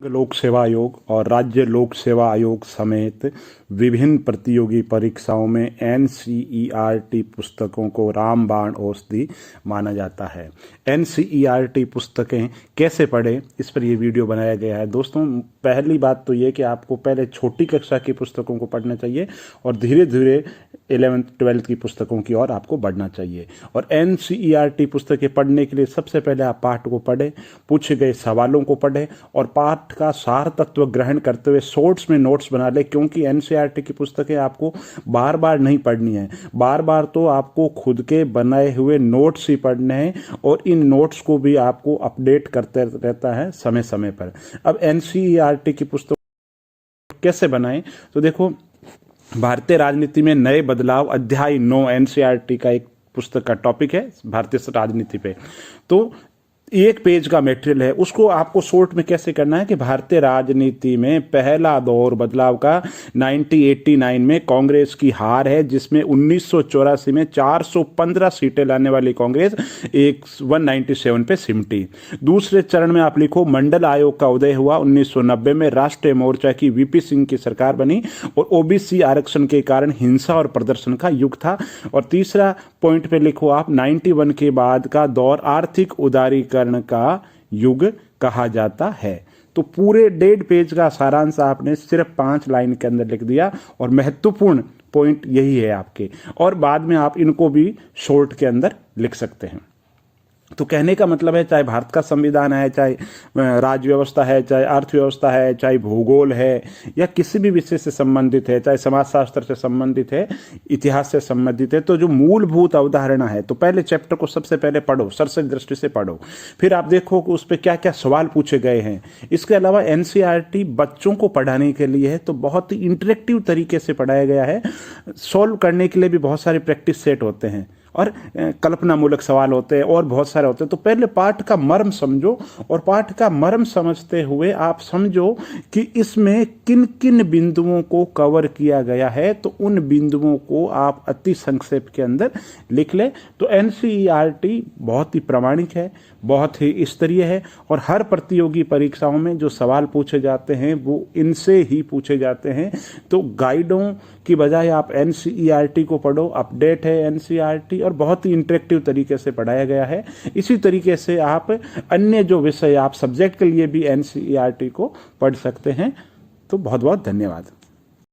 लोक सेवा आयोग और राज्य लोक सेवा आयोग समेत विभिन्न प्रतियोगी परीक्षाओं में एनसीईआरटी पुस्तकों को रामबाण औषधि माना जाता है। एनसीईआरटी पुस्तकें कैसे पढ़ें, इस पर यह वीडियो बनाया गया है। दोस्तों, पहली बात तो ये कि आपको पहले छोटी कक्षा की पुस्तकों को पढ़ना चाहिए और धीरे धीरे 11th-12th की पुस्तकों की ओर आपको बढ़ना चाहिए। और एनसीईआरटी पुस्तकें पढ़ने के लिए सबसे पहले आप पाठ को पढ़ें, पूछे गए सवालों को पढ़ें और पाठ का सार तत्व ग्रहण करते हुए शॉर्ट्स में नोट्स बना लें, क्योंकि एनसीईआरटी की पुस्तकें आपको बार बार नहीं पढ़नी है। बार बार तो आपको खुद के बनाए हुए नोट्स ही पढ़ने हैं और इन नोट्स को भी आपको अपडेट करते रहता है समय समय पर। अब एनसीईआरटी की पुस्तक कैसे बनाएं, तो देखो, भारतीय राजनीति में नए बदलाव अध्याय 9 एनसीईआरटी का एक पुस्तक का टॉपिक है भारतीय राजनीति पे। तो एक पेज का मटेरियल है, उसको आपको शॉर्ट में कैसे करना है कि भारतीय राजनीति में पहला दौर बदलाव का 1989 में कांग्रेस की हार है, जिसमें 1984 में 415 सीटें लाने वाली कांग्रेस 197 पे सिमटी। दूसरे चरण में आप लिखो मंडल आयोग का उदय हुआ 1990 में, राष्ट्रीय मोर्चा की वीपी सिंह की सरकार बनी और ओबीसी आरक्षण के कारण हिंसा और प्रदर्शन का युग था। और तीसरा पॉइंट पे लिखो आप 91 के बाद का दौर आर्थिक उदारीकरण का युग कहा जाता है। तो पूरे 1.5 पेज का सारांश आपने सिर्फ 5 लाइन के अंदर लिख दिया और महत्वपूर्ण पॉइंट यही है आपके, और बाद में आप इनको भी शॉर्ट के अंदर लिख सकते हैं। तो कहने का मतलब है, चाहे भारत का संविधान है, चाहे राज्य व्यवस्था है, चाहे अर्थव्यवस्था है, चाहे भूगोल है, या किसी भी विषय से संबंधित है, चाहे समाजशास्त्र से संबंधित है, इतिहास से संबंधित है, तो जो मूलभूत अवधारणा है, तो पहले चैप्टर को सबसे पहले पढ़ो, सरसरी दृष्टि से पढ़ो। फिर आप देखो कि उस पर क्या क्या सवाल पूछे गए हैं। इसके अलावा एनसीईआरटी बच्चों को पढ़ाने के लिए है, तो बहुत ही इंटरेक्टिव तरीके से पढ़ाया गया है। सॉल्व करने के लिए भी बहुत सारे प्रैक्टिस सेट होते हैं और कल्पनामूलक सवाल होते हैं और बहुत सारे होते हैं। तो पहले पाठ का मर्म समझो और पाठ का मर्म समझते हुए आप समझो कि इसमें किन किन बिंदुओं को कवर किया गया है, तो उन बिंदुओं को आप अति संक्षेप के अंदर लिख ले। तो एनसीईआरटी बहुत ही प्रामाणिक है, बहुत ही स्तरीय है और हर प्रतियोगी परीक्षाओं में जो सवाल पूछे जाते हैं वो इनसे ही पूछे जाते हैं। तो गाइडों की बजाय आप एनसीईआरटी को पढ़ो, अपडेट है एनसीईआरटी और बहुत ही इंटरेक्टिव तरीके से पढ़ाया गया है। इसी तरीके से आप अन्य जो विषय आप सब्जेक्ट के लिए भी एनसीईआरटी को पढ़ सकते हैं। तो बहुत बहुत धन्यवाद।